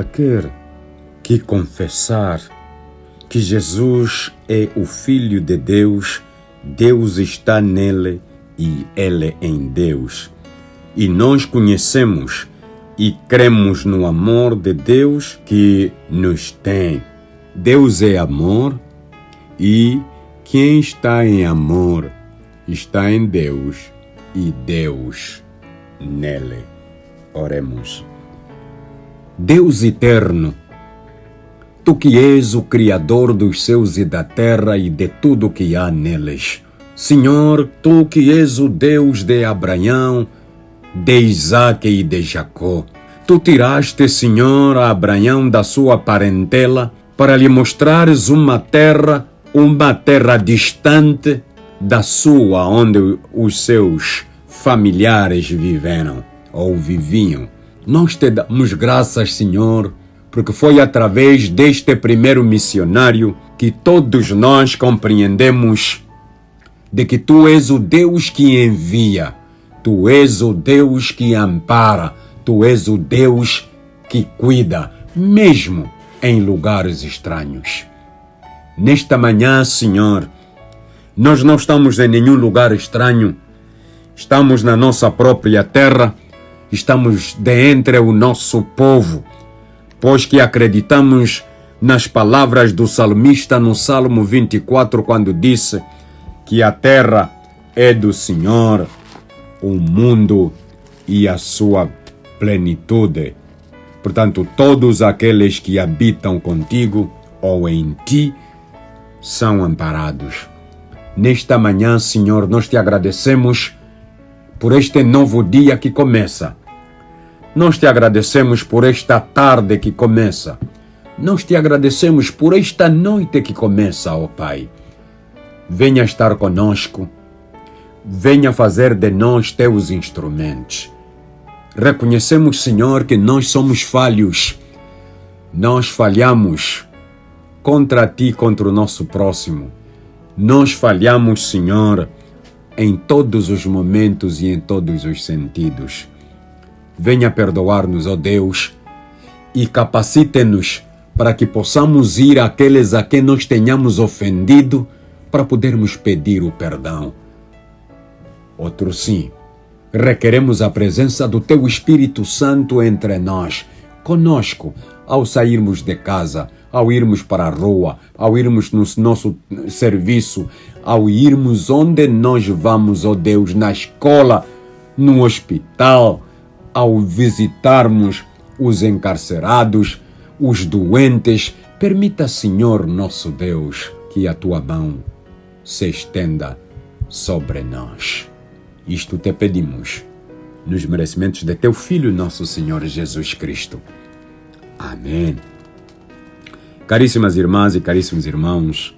qualquer que confessar que Jesus é o Filho de Deus, Deus está nele e ele em Deus. E nós conhecemos e cremos no amor de Deus que nos tem. Deus é amor e quem está em amor está em Deus e Deus nele. Oremos. Deus eterno, Tu que és o Criador dos céus e da terra e de tudo que há neles. Senhor, Tu que és o Deus de Abraão, de Isaque e de Jacó. Tu tiraste, Senhor, a Abraão da sua parentela para lhe mostrares uma terra distante da sua, onde os seus familiares viveram ou viviam. Nós te damos graças, Senhor, porque foi através deste primeiro missionário que todos nós compreendemos de que Tu és o Deus que envia, Tu és o Deus que ampara, Tu és o Deus que cuida, mesmo em lugares estranhos. Nesta manhã, Senhor, nós não estamos em nenhum lugar estranho, estamos na nossa própria terra, estamos dentre o nosso povo, pois que acreditamos nas palavras do salmista no Salmo 24, quando disse que a terra é do Senhor, o mundo e a sua plenitude. Portanto, todos aqueles que habitam contigo ou em ti são amparados. Nesta manhã, Senhor, nós te agradecemos por este novo dia que começa. Nós te agradecemos por esta tarde que começa. Nós te agradecemos por esta noite que começa, ó Pai. Venha estar conosco. Venha fazer de nós teus instrumentos. Reconhecemos, Senhor, que nós somos falhos. Nós falhamos contra ti, contra o nosso próximo. Nós falhamos, Senhor, em todos os momentos e em todos os sentidos. Venha perdoar-nos, ó Deus, e capacite-nos para que possamos ir àqueles a quem nós tenhamos ofendido para podermos pedir o perdão. Outro sim, requeremos a presença do Teu Espírito Santo entre nós, conosco, ao sairmos de casa, ao irmos para a rua, ao irmos no nosso serviço, ao irmos onde nós vamos, ó Deus, na escola, no hospital, ao visitarmos os encarcerados, os doentes. Permita, Senhor nosso Deus, que a Tua mão se estenda sobre nós. Isto te pedimos, nos merecimentos de Teu Filho, nosso Senhor Jesus Cristo. Amém. Caríssimas irmãs e caríssimos irmãos,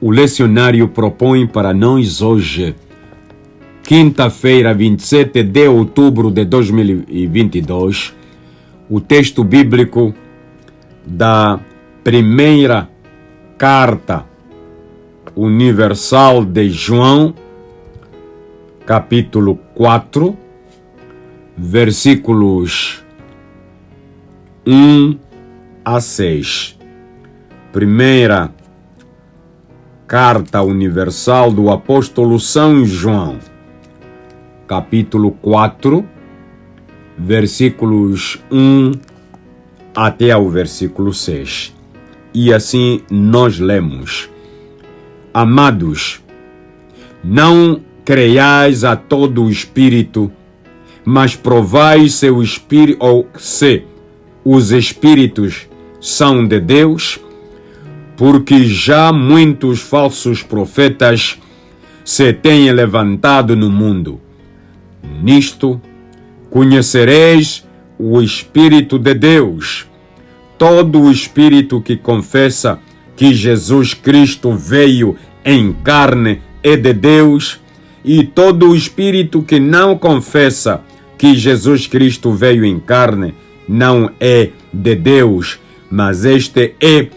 o lecionário propõe para nós hoje, quinta-feira, 27 de outubro de 2022, o texto bíblico da primeira carta universal de João, capítulo 4, versículos 1 a 6. Primeira carta universal do apóstolo São João, capítulo 4, versículos 1 até ao versículo 6. E assim nós lemos: Amados, não creiais a todo o espírito, mas provai se o espírito, ou se os espíritos são de Deus, porque já muitos falsos profetas se têm levantado no mundo. Nisto conhecereis o Espírito de Deus. Todo o espírito que confessa que Jesus Cristo veio em carne é de Deus, e todo o espírito que não confessa que Jesus Cristo veio em carne não é de Deus, mas este é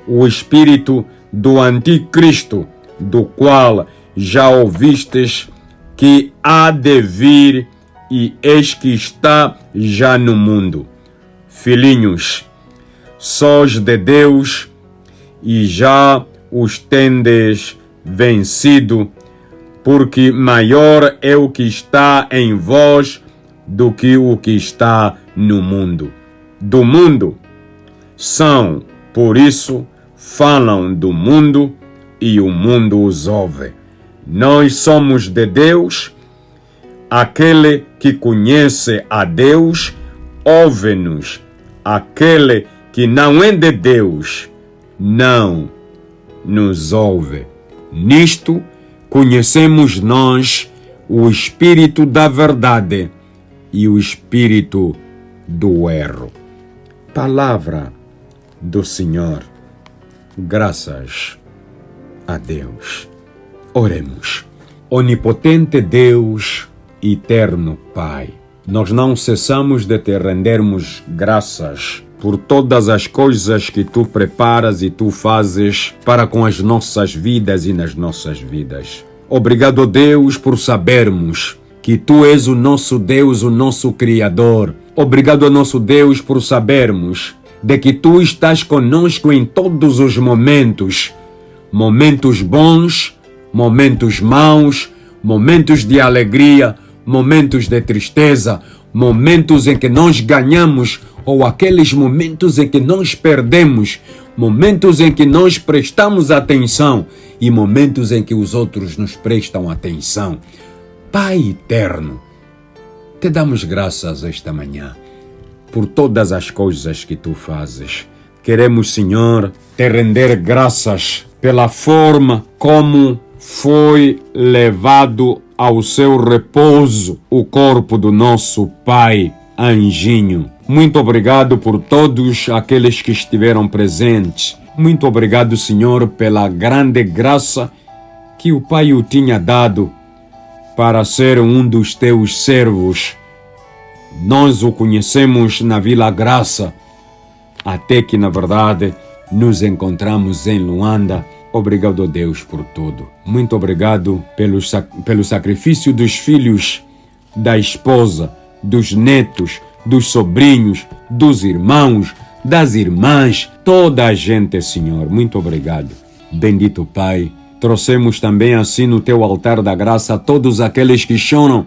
o espírito do anticristo, do qual já ouvistes que há de vir, e eis que está já no mundo. Filhinhos, Sois de Deus e já os tendes vencido, porque maior é o que está em vós do que o que está no mundo. Do mundo são, por isso, falam do mundo e o mundo os ouve. Nós somos de Deus. Aquele que conhece a Deus ouve-nos. Aquele que não é de Deus não nos ouve. Nisto conhecemos nós o espírito da verdade e o espírito do erro. Palavra do Senhor. Graças a Deus. Oremos. Onipotente Deus, eterno Pai, nós não cessamos de te rendermos graças por todas as coisas que tu preparas e tu fazes para com as nossas vidas e nas nossas vidas. Obrigado, Deus, por sabermos que tu és o nosso Deus, o nosso Criador. Obrigado, nosso Deus, por sabermos de que tu estás conosco em todos os momentos. Momentos bons, momentos maus, momentos de alegria, momentos de tristeza, momentos em que nós ganhamos ou aqueles momentos em que nós perdemos, momentos em que nós prestamos atenção e momentos em que os outros nos prestam atenção. Pai eterno, te damos graças esta manhã por todas as coisas que tu fazes. Queremos, Senhor, te render graças pela forma como foi levado ao seu repouso o corpo do nosso Pai Anjinho. Muito obrigado por todos aqueles que estiveram presentes. Muito obrigado, Senhor, pela grande graça que o Pai o tinha dado para ser um dos teus servos. Nós o conhecemos na Vila Graça, até que, na verdade, nos encontramos em Luanda. Obrigado, Deus, por tudo. Muito obrigado pelo sacrifício dos filhos, da esposa, dos netos, dos sobrinhos, dos irmãos, das irmãs, toda a gente, Senhor. Muito obrigado. Bendito Pai, trouxemos também assim no teu altar da graça todos aqueles que choram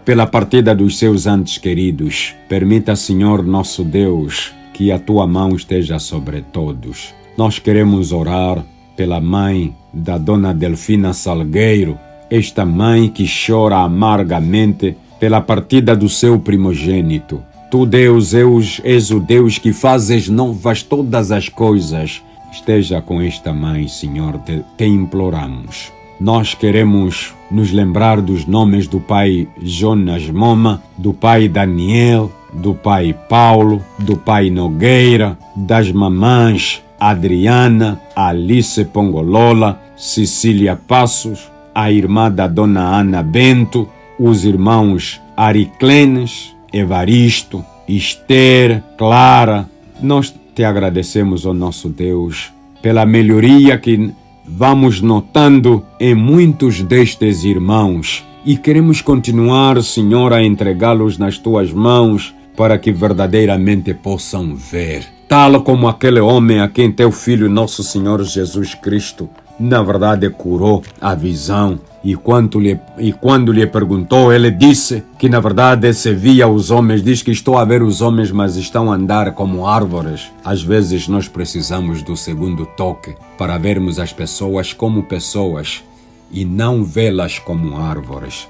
pela partida dos seus entes queridos. Permita, Senhor, nosso Deus, que a tua mão esteja sobre todos. Nós queremos orar pela mãe da dona Delfina Salgueiro, esta mãe que chora amargamente pela partida do seu primogênito. Tu, Deus, és o Deus que fazes novas todas as coisas. Esteja com esta mãe, Senhor, te imploramos. Nós queremos nos lembrar dos nomes do pai Jonas Moma, do pai Daniel, do pai Paulo, do pai Nogueira, das mamães Adriana, Alice Pongolola, Cecília Passos, a irmã da dona Ana Bento, os irmãos Ariclenes, Evaristo, Esther, Clara. Nós te agradecemos, ó nosso Deus, pela melhoria que vamos notando em muitos destes irmãos e queremos continuar, Senhor, a entregá-los nas tuas mãos para que verdadeiramente possam ver. Tal como aquele homem a quem teu Filho, nosso Senhor Jesus Cristo, na verdade curou a visão. E quando lhe perguntou, ele disse que na verdade se via os homens, diz que estou a ver os homens, mas estão a andar como árvores. Às vezes nós precisamos do segundo toque para vermos as pessoas como pessoas e não vê-las como árvores.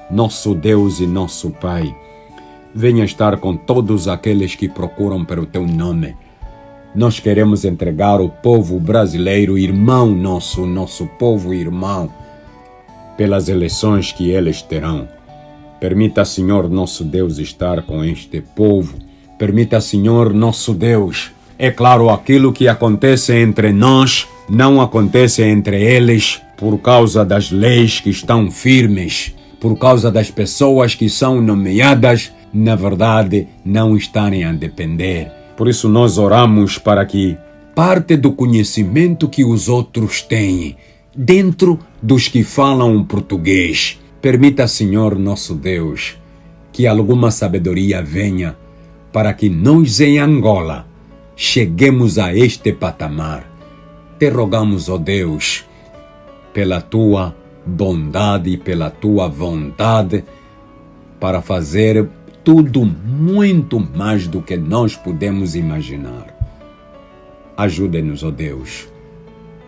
Nosso Deus e nosso Pai, venha estar com todos aqueles que procuram pelo teu nome. Nós queremos entregar o povo brasileiro, irmão nosso povo irmão, pelas eleições que eles terão. Permita, Senhor, nosso Deus, estar com este povo. Permita, Senhor, nosso Deus. É claro, aquilo que acontece entre nós não acontece entre eles por causa das leis que estão firmes, por causa das pessoas que são nomeadas, na verdade, não estarem a depender. Por isso nós oramos para que parte do conhecimento que os outros têm, dentro dos que falam português, permita, Senhor, nosso Deus, que alguma sabedoria venha para que nós em Angola cheguemos a este patamar. Te rogamos, ó Deus, pela tua bondade e pela tua vontade para fazer tudo muito mais do que nós podemos imaginar. Ajude-nos, ó Deus,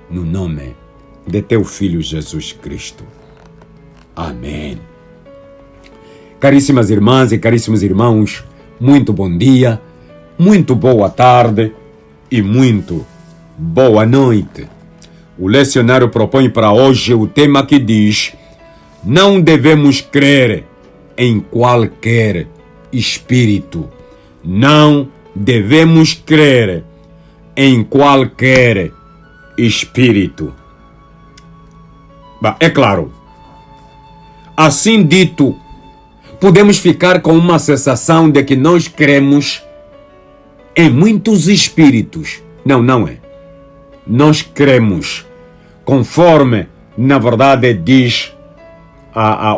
no nome de teu Filho Jesus Cristo. Amém. Caríssimas irmãs e caríssimos irmãos, muito bom dia, muito boa tarde e muito boa noite. O lecionário propõe para hoje o tema que diz: não devemos crer em qualquer espírito. Não devemos crer em qualquer espírito. É claro, assim dito, podemos ficar com uma sensação de que nós cremos em muitos espíritos. Não é. Nós cremos, conforme, na verdade, diz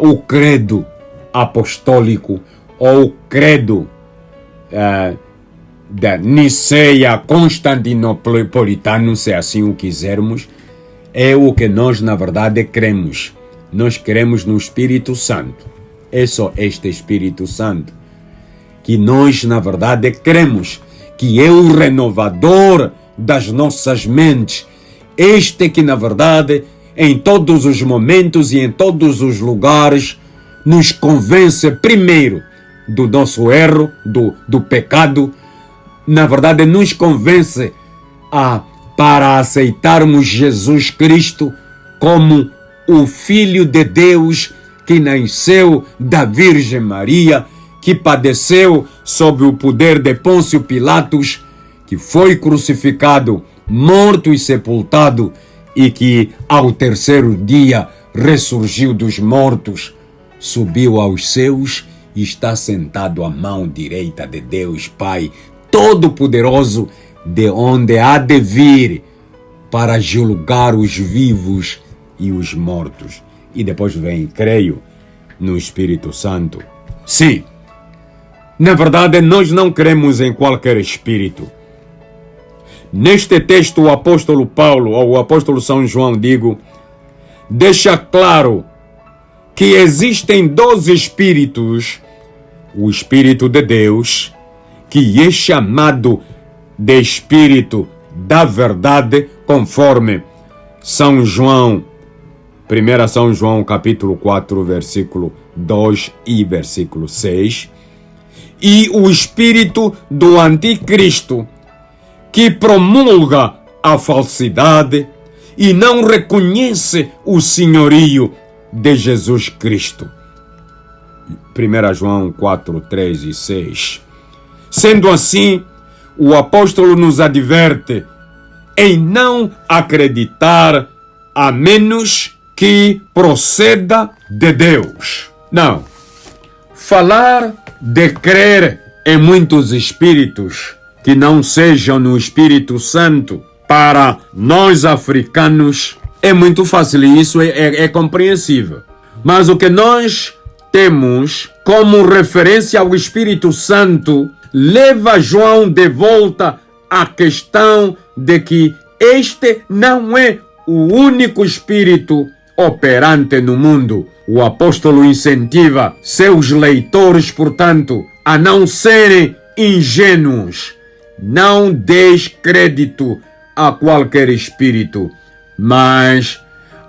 o credo apostólico ou o credo da Niceia Constantinopolitano, se assim o quisermos, é o que nós, na verdade, cremos. Nós cremos no Espírito Santo. É só este Espírito Santo que nós, na verdade, cremos que é o renovador das nossas mentes. Este que, na verdade, em todos os momentos e em todos os lugares, nos convence primeiro do nosso erro, do pecado. Na verdade, nos convence para aceitarmos Jesus Cristo como o Filho de Deus que nasceu da Virgem Maria, que padeceu sob o poder de Pôncio Pilatos, que foi crucificado, morto e sepultado, e que ao terceiro dia ressurgiu dos mortos, subiu aos céus e está sentado à mão direita de Deus Pai Todo-Poderoso, de onde há de vir para julgar os vivos e os mortos. E depois vem, creio, no Espírito Santo. Sim, na verdade nós não cremos em qualquer espírito. Neste texto o apóstolo Paulo, ou o apóstolo São João, deixa claro que existem 2 espíritos: o Espírito de Deus, que é chamado de Espírito da Verdade, conforme São João, 1 São João capítulo 4, versículo 2 e versículo 6, e o Espírito do Anticristo, que promulga a falsidade e não reconhece o senhorio de Jesus Cristo. 1 João 4, 3 e 6. Sendo assim, o apóstolo nos adverte em não acreditar a menos que proceda de Deus. Não. Falar de crer em muitos espíritos que não sejam no Espírito Santo, para nós africanos, é muito fácil e isso é compreensível. Mas o que nós temos como referência ao Espírito Santo leva João de volta à questão de que este não é o único Espírito operante no mundo. O apóstolo incentiva seus leitores, portanto, a não serem ingênuos. Não deis crédito a qualquer espírito, mas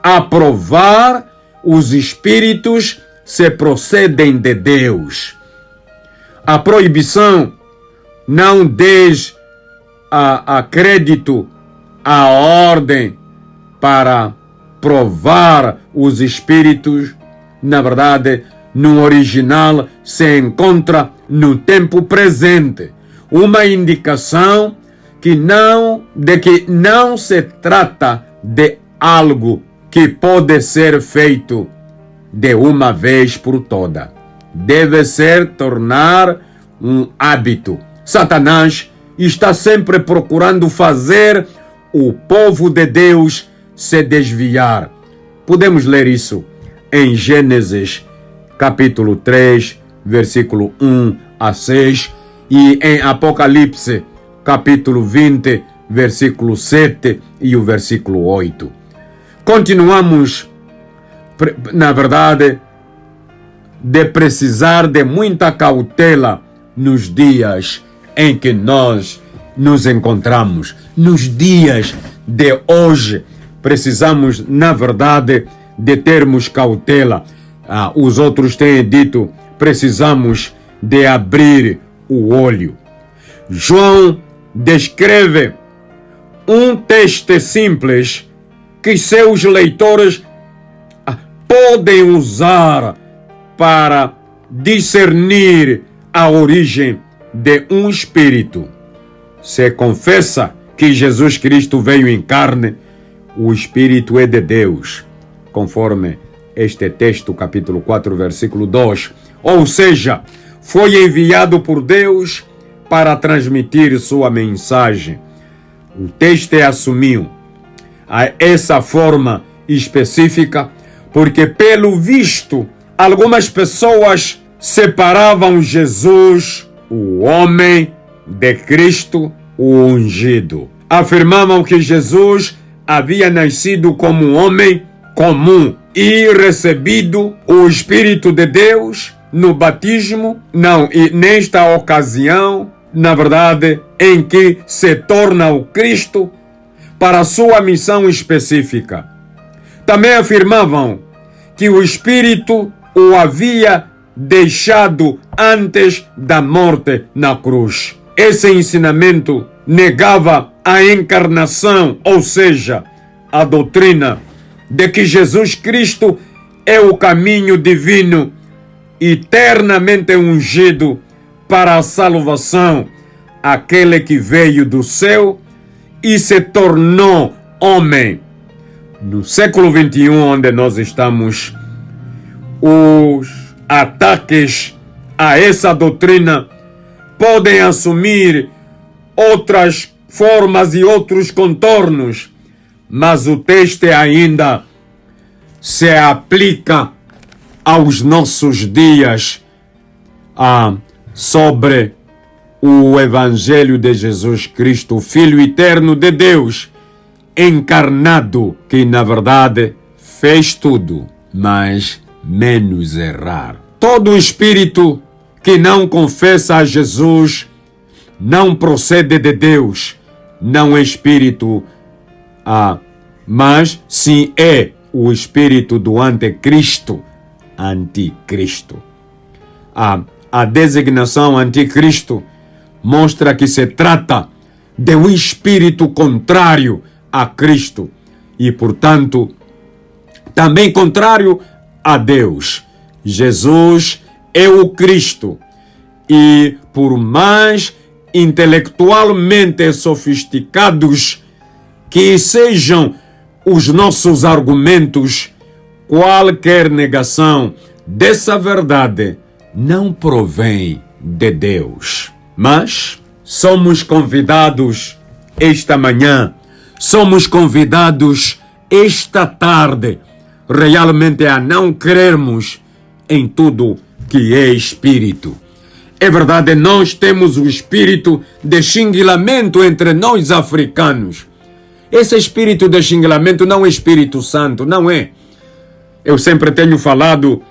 a provar os espíritos se procedem de Deus. A proibição: não deis a crédito à ordem para provar os espíritos, na verdade, no original se encontra no tempo presente, uma indicação de que não se trata de algo que pode ser feito de uma vez por toda. Deve ser tornar um hábito. Satanás está sempre procurando fazer o povo de Deus se desviar. Podemos ler isso em Gênesis capítulo 3, versículo 1 a 6 e em Apocalipse capítulo 20, versículo 7 e o versículo 8. Continuamos, na verdade, de precisar de muita cautela nos dias em que nós nos encontramos. Nos dias de hoje, precisamos, na verdade, de termos cautela. Os outros têm dito, precisamos de abrir o olho. João descreve um texto simples que seus leitores podem usar para discernir a origem de um espírito. Se confessa que Jesus Cristo veio em carne, o Espírito é de Deus, conforme este texto, capítulo 4, versículo 2. Ou seja, foi enviado por Deus para transmitir sua mensagem. O texto assumiu essa forma específica porque, pelo visto, algumas pessoas separavam Jesus, o homem, de Cristo, o ungido. Afirmavam que Jesus havia nascido como um homem comum e recebido o Espírito de Deus no batismo, e nesta ocasião, na verdade, em que se torna o Cristo para sua missão específica. Também afirmavam que o Espírito o havia deixado antes da morte na cruz. Esse ensinamento negava a encarnação, ou seja, a doutrina de que Jesus Cristo é o caminho divino, eternamente ungido para a salvação, aquele que veio do céu e se tornou homem. No século XXI, onde nós estamos, os ataques a essa doutrina podem assumir outras formas e outros contornos, mas o texto ainda se aplica aos nossos dias sobre o Evangelho de Jesus Cristo, o Filho eterno de Deus, encarnado, que na verdade fez tudo, mas menos errar. Todo espírito que não confessa a Jesus não procede de Deus, não é espírito, mas sim é o espírito do anticristo. Anticristo. A designação anticristo mostra que se trata de um espírito contrário a Cristo e, portanto, também contrário a Deus. Jesus é o Cristo e, por mais intelectualmente sofisticados que sejam os nossos argumentos, qualquer negação dessa verdade não provém de Deus. Mas somos convidados esta manhã, somos convidados esta tarde, realmente a não crermos em tudo que é espírito. É verdade, nós temos o espírito de xinguilamento entre nós africanos. Esse espírito de xinguilamento não é Espírito Santo, não é. Eu sempre tenho falado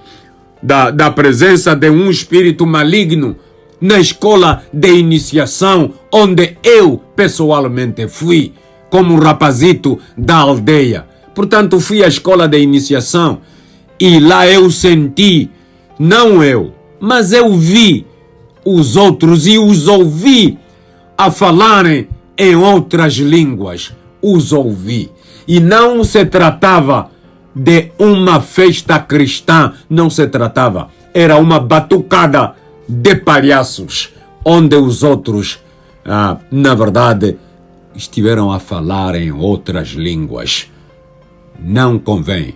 da presença de um espírito maligno na escola de iniciação, onde eu pessoalmente fui, como um rapazito da aldeia. Portanto, fui à escola de iniciação e lá eu senti, não eu, mas eu vi os outros e os ouvi a falarem em outras línguas. Os ouvi. E não se tratava de uma festa cristã, não se tratava. Era uma batucada de palhaços, onde os outros, na verdade, estiveram a falar em outras línguas. Não convém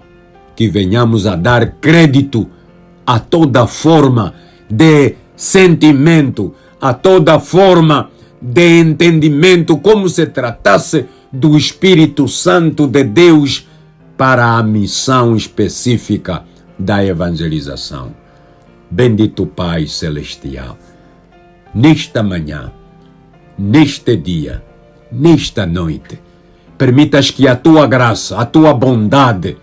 que venhamos a dar crédito a toda forma de sentimento, a toda forma de entendimento, como se tratasse do Espírito Santo de Deus para a missão específica da evangelização. Bendito Pai Celestial, nesta manhã, neste dia, nesta noite, permitas que a tua graça, a tua bondade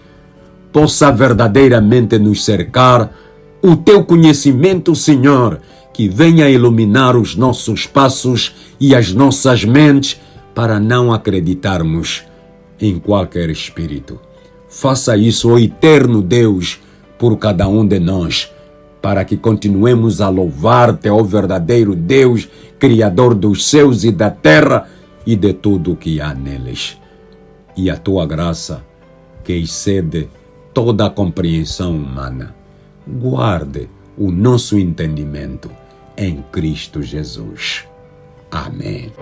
possa verdadeiramente nos cercar, o teu conhecimento, Senhor, que venha iluminar os nossos passos e as nossas mentes para não acreditarmos em qualquer espírito. Faça isso, ó eterno Deus, por cada um de nós, para que continuemos a louvar-te, ó verdadeiro Deus, Criador dos céus e da terra e de tudo o que há neles. E a tua graça, que excede toda a compreensão humana, guarde o nosso entendimento em Cristo Jesus. Amém.